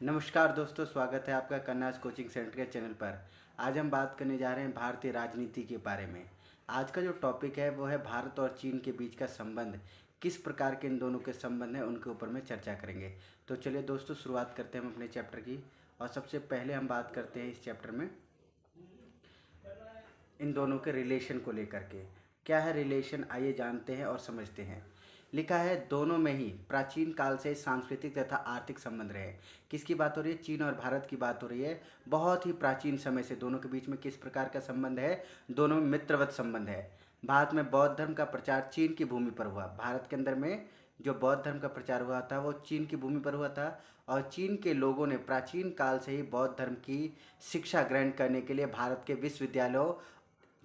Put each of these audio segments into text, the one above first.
नमस्कार दोस्तों, स्वागत है आपका कन्नास कोचिंग सेंटर के चैनल पर। आज हम बात करने जा रहे हैं भारतीय राजनीति के बारे में। आज का जो टॉपिक है वो है भारत और चीन के बीच का संबंध। किस प्रकार के इन दोनों के संबंध हैं उनके ऊपर में चर्चा करेंगे। तो चलिए दोस्तों, शुरुआत करते हैं हम अपने चैप्टर की। और सबसे पहले हम बात करते हैं इस चैप्टर में इन दोनों के रिलेशन को लेकर के। क्या है रिलेशन, आइए जानते हैं और समझते हैं। लिखा है, दोनों में ही प्राचीन काल से सांस्कृतिक तथा आर्थिक संबंध रहे। किसकी बात हो रही है? चीन और भारत की बात हो रही है। बहुत ही प्राचीन समय से दोनों के बीच में किस प्रकार का संबंध है? दोनों में मित्रवत संबंध है। भारत में बौद्ध धर्म का प्रचार चीन की भूमि पर हुआ। भारत के अंदर में जो बौद्ध धर्म का प्रचार हुआ था वो चीन की भूमि पर हुआ था। और चीन के लोगों ने प्राचीन काल से ही बौद्ध धर्म की शिक्षा ग्रहण करने के लिए भारत के विश्वविद्यालयों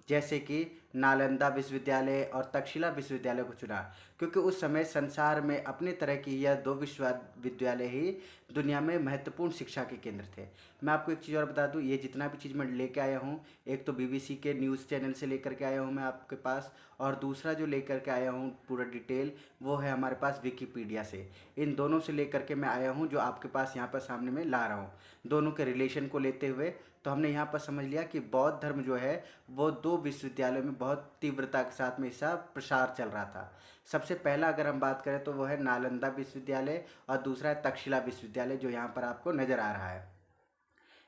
जैसे कि नालंदा विश्वविद्यालय और तक्षशिला विश्वविद्यालय को चुना, क्योंकि उस समय संसार में अपने तरह की यह दो विश्वविद्यालय ही दुनिया में महत्वपूर्ण शिक्षा के केंद्र थे। मैं आपको एक चीज़ और बता दूं, ये जितना भी चीज़ मैं लेके आया हूँ, एक तो बीबीसी के न्यूज़ चैनल से लेकर के आया हूँ मैं आपके पास, और दूसरा जो लेकर के आया हूँ पूरा डिटेल वो है हमारे पास विकिपीडिया से। इन दोनों से लेकर के मैं आया हूँ जो आपके पास यहाँ पर सामने में ला रहा हूँ, दोनों के रिलेशन को लेते हुए। तो हमने यहाँ पर समझ लिया कि बौद्ध धर्म जो है वो दो विश्वविद्यालयों में बहुत तीव्रता के साथ में इसका प्रसार चल रहा था। सबसे पहला अगर हम बात करें तो वो है नालंदा विश्वविद्यालय और दूसरा है तक्षशिला विश्वविद्यालय जो यहाँ पर आपको नज़र आ रहा है।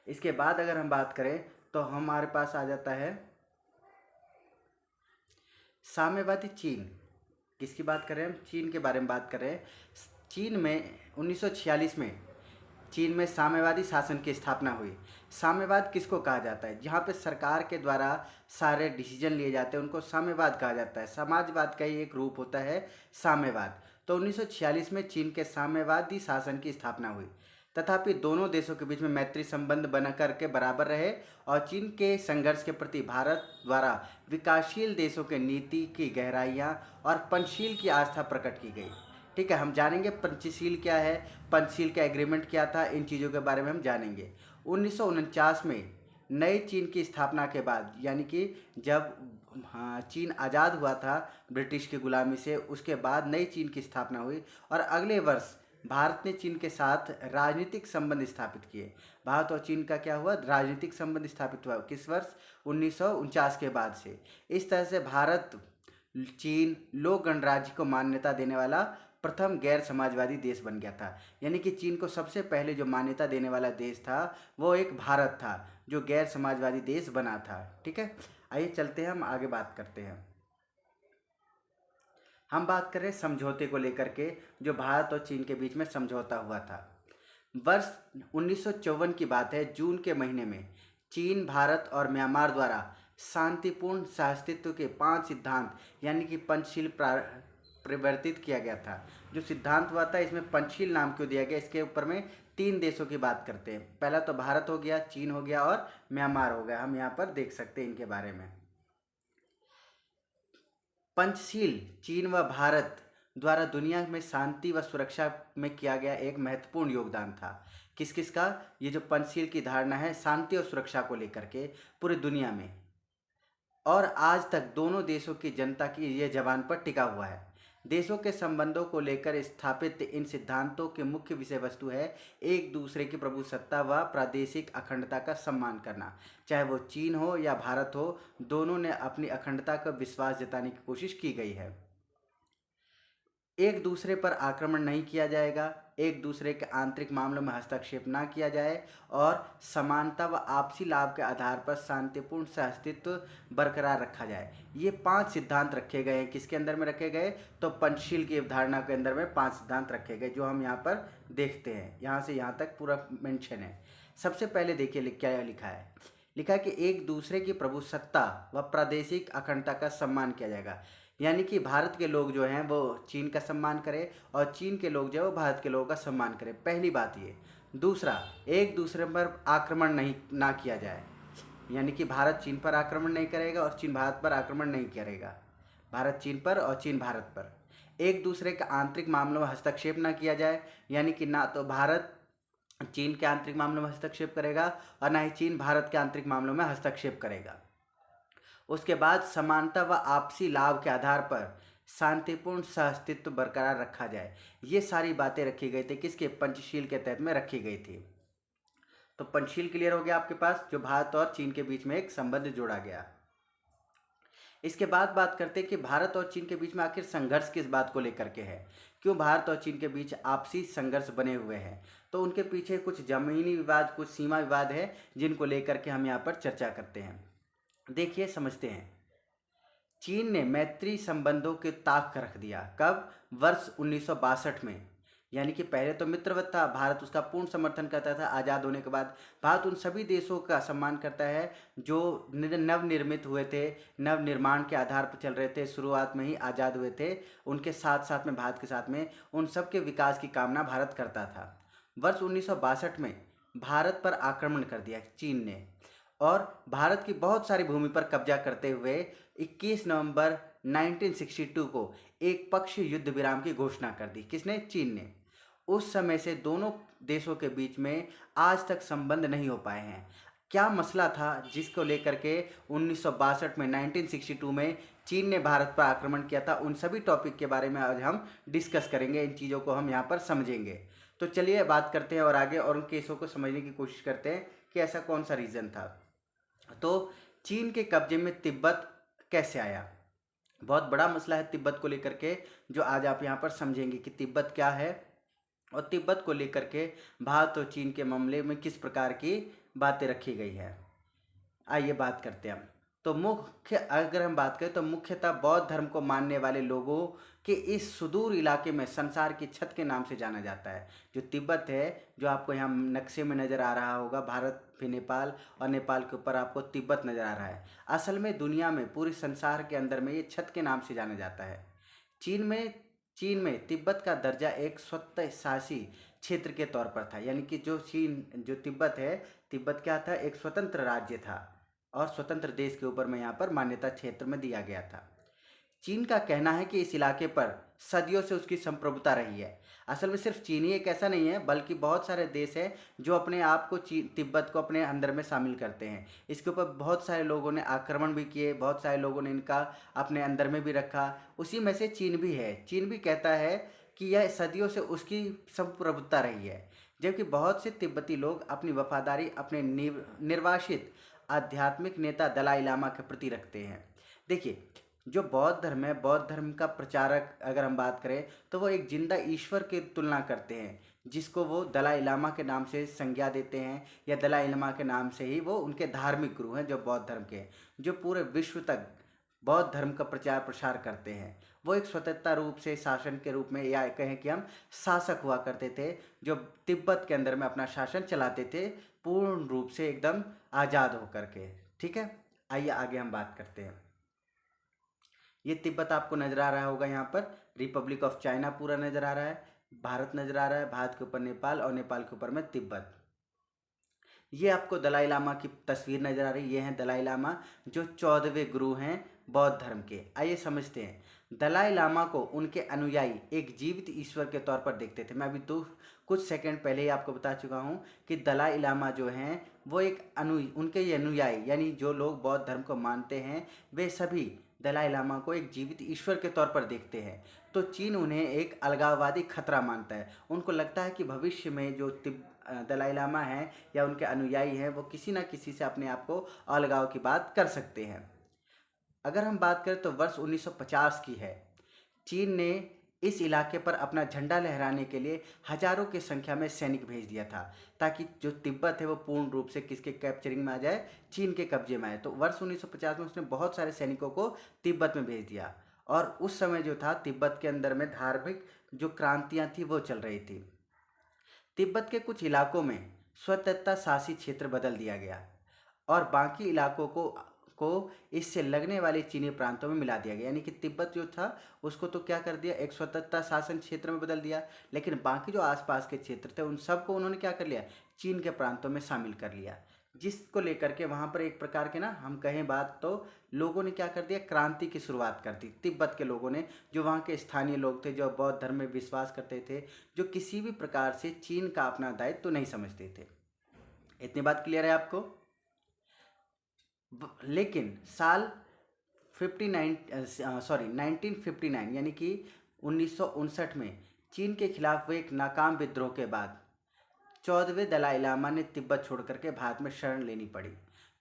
इसके बाद अगर हम बात करें तो हमारे पास आ जाता है साम्यवादी चीन। किसकी बात कर रहे हैं हम? चीन के बारे में बात कर रहे हैं। चीन में 1946 में चीन में साम्यवादी शासन की स्थापना हुई। साम्यवाद किसको कहा जाता है? जहाँ पे सरकार के द्वारा सारे डिसीजन लिए जाते हैं उनको साम्यवाद कहा जाता है। समाजवाद का ही एक रूप होता है साम्यवाद। तो 1946 में चीन के साम्यवादी शासन की स्थापना हुई। तथापि दोनों देशों के बीच में मैत्री संबंध बना करके बराबर रहे और चीन के संघर्ष के प्रति भारत द्वारा विकासशील देशों के नीति की गहराइयाँ और पंचशील की आस्था प्रकट की गई। ठीक है, हम जानेंगे पंचशील क्या है, पंचशील का एग्रीमेंट क्या था, इन चीज़ों के बारे में हम जानेंगे। 1949 में नई चीन की स्थापना के बाद, यानी कि जब चीन आज़ाद हुआ था ब्रिटिश की गुलामी से, उसके बाद नई चीन की स्थापना हुई और अगले वर्ष भारत ने चीन के साथ राजनीतिक संबंध स्थापित किए। भारत और चीन का क्या हुआ? राजनीतिक संबंध स्थापित हुआ। किस वर्ष? 1949 के बाद से। इस तरह से भारत चीन लोक गणराज्य को मान्यता देने वाला प्रथम गैर समाजवादी देश बन गया था। यानी कि चीन को सबसे पहले जो मान्यता देने वाला देश था वो एक भारत था जो गैर समाजवादी देश बना था। ठीक है, आइए चलते हैं, हम आगे बात करते हैं। हम बात करें समझौते को लेकर के, जो भारत और चीन के बीच में समझौता हुआ था। वर्ष 1954 की बात है। जून के महीने में चीन, भारत और म्यांमार द्वारा शांतिपूर्ण सहअस्तित्व के 5 सिद्धांत यानी कि पंचशील प्रवर्तित किया गया था। जो सिद्धांत हुआ था इसमें पंचशील नाम क्यों दिया गया? इसके ऊपर में 3 देशों की बात करते हैं। पहला तो भारत हो गया, चीन हो गया और म्यांमार हो गया। हम यहाँ पर देख सकते हैं इनके बारे में। पंचशील चीन व भारत द्वारा दुनिया में शांति व सुरक्षा में किया गया एक महत्वपूर्ण योगदान था। किस किस का? ये जो पंचशील की धारणा है शांति और सुरक्षा को लेकर के पूरी दुनिया में, और आज तक दोनों देशों की जनता की ये जबान पर टिका हुआ है। देशों के संबंधों को लेकर स्थापित इन सिद्धांतों के मुख्य विषय वस्तु है एक दूसरे की प्रभुसत्ता व प्रादेशिक अखंडता का सम्मान करना। चाहे वो चीन हो या भारत हो, दोनों ने अपनी अखंडता का विश्वास जताने की कोशिश की गई है। एक दूसरे पर आक्रमण नहीं किया जाएगा, एक दूसरे के आंतरिक मामलों में हस्तक्षेप ना किया जाए और समानता व आपसी लाभ के आधार पर शांतिपूर्ण सहअस्तित्व बरकरार रखा जाए। ये 5 सिद्धांत रखे गए हैं। किसके अंदर में रखे गए? तो पंचशील की अवधारणा के अंदर में 5 सिद्धांत रखे गए जो हम यहाँ पर देखते हैं। यहाँ से यहाँ तक पूरा मेंशन है। सबसे पहले देखिए क्या लिखा है। लिखा है कि एक दूसरे की प्रभुसत्ता व प्रादेशिक अखंडता का सम्मान किया जाएगा। यानी कि भारत के लोग जो हैं वो चीन का सम्मान करें और चीन के लोग जो है वो भारत के लोगों का सम्मान करें। पहली बात ये। दूसरा, एक दूसरे पर आक्रमण नहीं ना किया जाए। यानी कि भारत चीन पर आक्रमण नहीं करेगा और चीन भारत पर आक्रमण नहीं करेगा। भारत चीन पर और चीन भारत पर। एक दूसरे के आंतरिक मामलों में हस्तक्षेप ना किया जाए। यानी कि ना तो भारत चीन के आंतरिक मामलों में हस्तक्षेप करेगा और ना ही चीन भारत के आंतरिक मामलों में हस्तक्षेप करेगा। उसके बाद समानता व आपसी लाभ के आधार पर शांतिपूर्ण सहअस्तित्व बरकरार रखा जाए। ये सारी बातें रखी गई थी। किसके? पंचशील के तहत में रखी गई थी। तो पंचशील क्लियर हो गया आपके पास, जो भारत और चीन के बीच में एक संबंध जोड़ा गया। इसके बाद बात करते हैं कि भारत और चीन के बीच में आखिर संघर्ष किस बात को लेकर के है, क्यों भारत और चीन के बीच आपसी संघर्ष बने हुए हैं। तो उनके पीछे कुछ जमीनी विवाद, कुछ सीमा विवाद है, जिनको लेकर के हम यहाँ पर चर्चा करते हैं। देखिए, समझते हैं। चीन ने मैत्री संबंधों के ताक रख दिया। कब? वर्ष 1962 में। यानी कि पहले तो मित्रवत था, भारत उसका पूर्ण समर्थन करता था। आज़ाद होने के बाद भारत उन सभी देशों का सम्मान करता है जो नवनिर्मित हुए थे, नव निर्माण के आधार पर चल रहे थे, शुरुआत में ही आज़ाद हुए थे। उनके साथ साथ में, भारत के साथ में, उन सब के विकास की कामना भारत करता था। वर्ष 1962 में भारत पर आक्रमण कर दिया चीन ने, और भारत की बहुत सारी भूमि पर कब्जा करते हुए 21 नवंबर 1962 को एक पक्ष युद्ध विराम की घोषणा कर दी। किसने? चीन ने। उस समय से दोनों देशों के बीच में आज तक संबंध नहीं हो पाए हैं। क्या मसला था जिसको लेकर के 1962 में, 1962 में चीन ने भारत पर आक्रमण किया था? उन सभी टॉपिक के बारे में आज हम डिस्कस करेंगे, इन चीज़ों को हम यहाँ पर समझेंगे। तो चलिए बात करते हैं और आगे और उन केसों को समझने की कोशिश करते हैं कि ऐसा कौन सा रीज़न था। तो चीन के कब्जे में तिब्बत कैसे आया? बहुत बड़ा मसला है तिब्बत को लेकर के, जो आज आप यहाँ पर समझेंगे कि तिब्बत क्या है और तिब्बत को लेकर के भारत और चीन के मामले में किस प्रकार की बातें रखी गई है। आइए बात करते हैं हम। तो अगर हम बात करें तो मुख्यतः बौद्ध धर्म को मानने वाले लोगों के इस सुदूर इलाके में संसार की छत के नाम से जाना जाता है। जो तिब्बत है, जो आपको यहाँ नक्शे में नज़र आ रहा होगा, भारत फिर नेपाल और नेपाल के ऊपर आपको तिब्बत नज़र आ रहा है। असल में दुनिया में, पूरे संसार के अंदर में ये छत के नाम से जाना जाता है। चीन में तिब्बत का दर्जा एक स्वतः शासी क्षेत्र के तौर पर था। यानी कि जो तिब्बत है, तिब्बत क्या था? एक स्वतंत्र राज्य था और स्वतंत्र देश के ऊपर में यहाँ पर मान्यता क्षेत्र में दिया गया था। चीन का कहना है कि इस इलाके पर सदियों से उसकी संप्रभुता रही है। असल में सिर्फ चीन ही एक ऐसा नहीं है, बल्कि बहुत सारे देश हैं जो अपने आप को तिब्बत को अपने अंदर में शामिल करते हैं। इसके ऊपर बहुत सारे लोगों ने आक्रमण भी किए, बहुत सारे लोगों ने इनका अपने अंदर में भी रखा। उसी में से चीन भी है। चीन भी कहता है कि यह सदियों से उसकी संप्रभुता रही है, जबकि बहुत से तिब्बती लोग अपनी वफादारी अपने निर्वासित आध्यात्मिक नेता दलाई लामा के प्रति रखते हैं। देखिए, जो बौद्ध धर्म है, बौद्ध धर्म का प्रचारक अगर हम बात करें तो वो एक जिंदा ईश्वर की तुलना करते हैं, जिसको वो दलाई लामा के नाम से संज्ञा देते हैं, या दलाई लामा के नाम से ही वो उनके धार्मिक गुरु हैं, जो बौद्ध धर्म के, जो पूरे विश्व तक बौद्ध धर्म का प्रचार प्रसार करते हैं। वो एक स्वतंत्रता रूप से शासन के रूप में, या कहें कि हम शासक हुआ करते थे, जो तिब्बत के अंदर में अपना शासन चलाते थे, पूर्ण रूप से एकदम आज़ाद होकर के। ठीक है, आइए आगे हम बात करते हैं। ये तिब्बत आपको नज़र आ रहा होगा, यहाँ पर रिपब्लिक ऑफ चाइना पूरा नज़र आ रहा है, भारत नज़र आ रहा है, भारत के ऊपर नेपाल और नेपाल के ऊपर में तिब्बत। ये आपको दलाई लामा की तस्वीर नज़र आ रही है। ये हैं दलाई लामा, जो 14वें गुरु हैं बौद्ध धर्म के। आइए समझते हैं। दलाई लामा को उनके अनुयायी एक जीवित ईश्वर के तौर पर देखते थे। मैं अभी कुछ सेकंड पहले ही आपको बता चुका हूँ कि दलाई लामा जो हैं वो उनके ये अनुयायी, यानी जो लोग बौद्ध धर्म को मानते हैं, वे सभी दलाई लामा को एक जीवित ईश्वर के तौर पर देखते हैं। तो चीन उन्हें एक अलगाववादी खतरा मानता है। उनको लगता है कि भविष्य में जो दलाई लामा हैं या उनके अनुयायी हैं, वो किसी न किसी से अपने आप को अलगाव की बात कर सकते हैं। अगर हम बात करें तो वर्ष 1950 की है। चीन ने इस इलाके पर अपना झंडा लहराने के लिए हजारों की संख्या में सैनिक भेज दिया था, ताकि जो तिब्बत है वो पूर्ण रूप से किसके कैप्चरिंग में आ जाए? चीन के कब्जे में आए। तो वर्ष 1950 में उसने बहुत सारे सैनिकों को तिब्बत में भेज दिया, और उस समय जो था तिब्बत के अंदर में धार्मिक जो क्रांतियाँ थी वो चल रही थी। तिब्बत के कुछ इलाकों में स्वतंत्रता शासित क्षेत्र बदल दिया गया और बाकी इलाकों को इससे लगने वाले चीनी प्रांतों में मिला दिया गया। यानी कि तिब्बत जो था उसको तो क्या कर दिया, एक स्वतंत्रता शासन क्षेत्र में बदल दिया, लेकिन बाकी जो आसपास के क्षेत्र थे उन सबको उन्होंने क्या कर लिया, चीन के प्रांतों में शामिल कर लिया। जिसको लेकर के वहाँ पर एक प्रकार के ना, हम कहें बात, तो लोगों ने क्या कर दिया, क्रांति की शुरुआत कर दी तिब्बत के लोगों ने, जो वहाँ के स्थानीय लोग थे, जो बौद्ध धर्म में विश्वास करते थे, जो किसी भी प्रकार से चीन का अपना दायित्व तो नहीं समझते थे। इतनी बात क्लियर है आपको? लेकिन साल 1959 यानी कि 1959 में चीन के खिलाफ हुए एक नाकाम विद्रोह के बाद 14वें दलाई लामा ने तिब्बत छोड़ करके भारत में शरण लेनी पड़ी।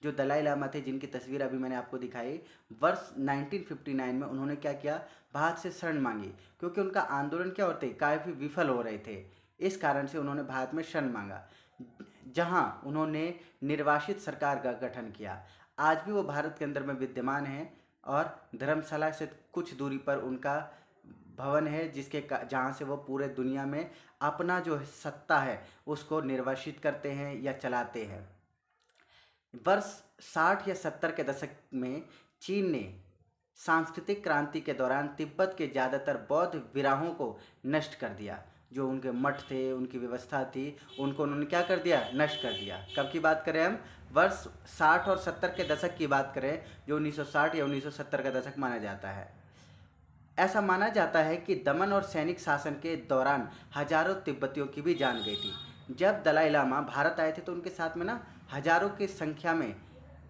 जो दलाई लामा थे, जिनकी तस्वीर अभी मैंने आपको दिखाई, वर्ष 1959 में उन्होंने क्या किया, भारत से शरण मांगी, क्योंकि उनका आंदोलन क्या होते काफ़ी विफल हो रहे थे। इस कारण से उन्होंने भारत में शरण मांगा, जहां उन्होंने निर्वासित सरकार का गठन किया। आज भी वो भारत के अंदर में विद्यमान है और धर्मशाला से कुछ दूरी पर उनका भवन है, जहाँ से वो पूरे दुनिया में अपना जो सत्ता है उसको निर्वासित करते हैं या चलाते हैं। वर्ष 60 या 70 के दशक में चीन ने सांस्कृतिक क्रांति के दौरान तिब्बत के ज़्यादातर बौद्ध विराहों को नष्ट कर दिया। जो उनके मठ थे, उनकी व्यवस्था थी, उनको उन्होंने क्या कर दिया, नष्ट कर दिया। कब की बात करें हम, वर्ष 60 और 70 के दशक की बात करें, जो 1960 या 1970 का दशक माना जाता है। ऐसा माना जाता है कि दमन और सैनिक शासन के दौरान हजारों तिब्बतियों की भी जान गई थी। जब दलाई लामा भारत आए थे तो उनके साथ में ना हजारों की संख्या में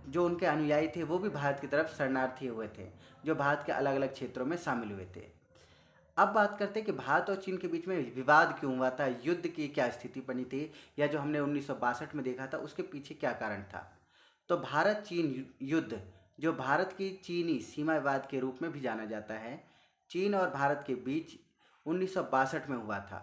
जो उनके अनुयायी थे वो भी भारत की तरफ शरणार्थी हुए थे, जो भारत के अलग अलग क्षेत्रों में शामिल हुए थे। अब बात करते हैं कि भारत और चीन के बीच में विवाद क्यों हुआ था, युद्ध की क्या स्थिति बनी थी, या जो हमने 1962 में देखा था उसके पीछे क्या कारण था। तो भारत चीन युद्ध, जो भारत की चीनी सीमा विवाद के रूप में भी जाना जाता है, चीन और भारत के बीच 1962 में हुआ था।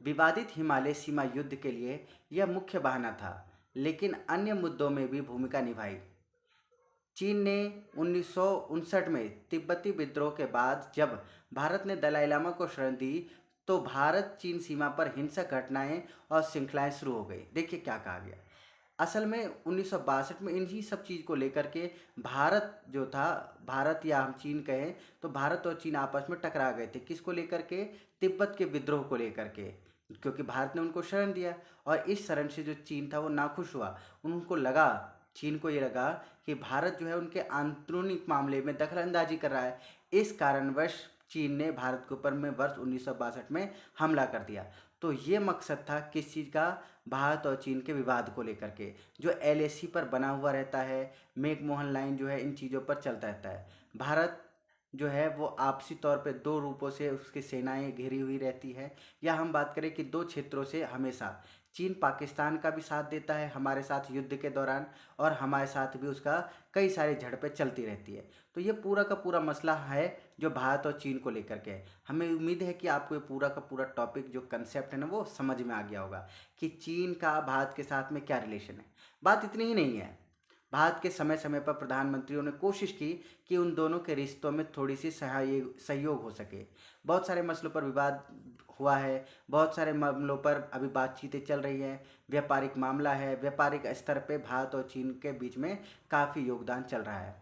विवादित हिमालय सीमा युद्ध के लिए यह मुख्य बहाना था, लेकिन अन्य मुद्दों में भी भूमिका निभाई। चीन ने 1959 में तिब्बती विद्रोह के बाद जब भारत ने दलाई लामा को शरण दी, तो भारत चीन सीमा पर हिंसक घटनाएं और श्रृंखलाएं शुरू हो गई। देखिए क्या कहा गया। असल में 1962 में इन्हीं सब चीज़ को लेकर के भारत जो था, भारत या हम चीन कहें तो भारत और चीन आपस में टकरा गए थे। किसको लेकर के, तिब्बत के विद्रोह को लेकर के, क्योंकि भारत ने उनको शरण दिया और इस शरण से जो चीन था वो नाखुश हुआ। उनको लगा, चीन को ये लगा कि भारत जो है उनके आंतरिक मामले में दखल अंदाजी कर रहा है। इस कारणवश चीन ने भारत के ऊपर में वर्ष 1962 में हमला कर दिया। तो ये मकसद था किस चीज़ का, भारत और चीन के विवाद को लेकर के, जो एलएसी पर बना हुआ रहता है, मैकमोहन लाइन जो है, इन चीज़ों पर चलता रहता है। भारत जो है वो आपसी तौर पे दो रूपों से उसकी सेनाएं घिरी हुई रहती है, या हम बात करें कि दो क्षेत्रों से हमेशा चीन पाकिस्तान का भी साथ देता है हमारे साथ युद्ध के दौरान, और हमारे साथ भी उसका कई सारी झड़पें चलती रहती है। तो ये पूरा का पूरा मसला है जो भारत और चीन को लेकर के है। हमें उम्मीद है कि आपको ये पूरा का पूरा टॉपिक जो कंसेप्ट है ना वो समझ में आ गया होगा कि चीन का भारत के साथ में क्या रिलेशन है। बात इतनी ही नहीं है, भारत के समय समय पर प्रधानमंत्रियों ने कोशिश की कि उन दोनों के रिश्तों में थोड़ी सी सहयोग हो सके। बहुत सारे मसलों पर विवाद हुआ है, बहुत सारे मामलों पर अभी बातचीतें चल रही है, व्यापारिक मामला है, व्यापारिक स्तर पे भारत और चीन के बीच में काफ़ी योगदान चल रहा है।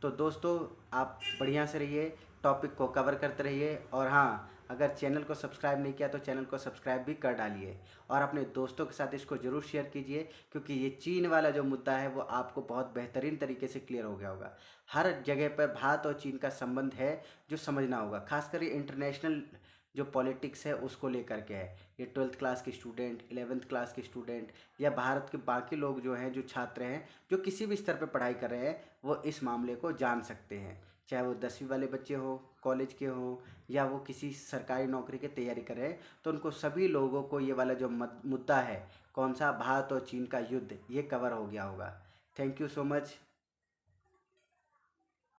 तो दोस्तों, आप बढ़िया से रहिए, टॉपिक को कवर करते रहिए, और हाँ, अगर चैनल को सब्सक्राइब नहीं किया तो चैनल को सब्सक्राइब भी कर डालिए, और अपने दोस्तों के साथ इसको ज़रूर शेयर कीजिए, क्योंकि ये चीन वाला जो मुद्दा है वो आपको बहुत बेहतरीन तरीके से क्लियर हो गया होगा। हर जगह पर भारत और चीन का संबंध है जो समझना होगा, खासकर ये इंटरनेशनल जो पॉलिटिक्स है उसको लेकर के है। ये 12th क्लास के स्टूडेंट, 11th क्लास के स्टूडेंट, या भारत के बाकी लोग जो हैं, जो छात्र हैं, जो किसी भी स्तर पर पढ़ाई कर रहे हैं, वो इस मामले को जान सकते हैं। चाहे वो 10वीं वाले बच्चे हो, कॉलेज के हो, या वो किसी सरकारी नौकरी की तैयारी कर रहे हैं, तो उनको सभी लोगों को ये वाला जो मुद्दा है, कौन सा, भारत और चीन का युद्ध, ये कवर हो गया होगा। Thank you so much.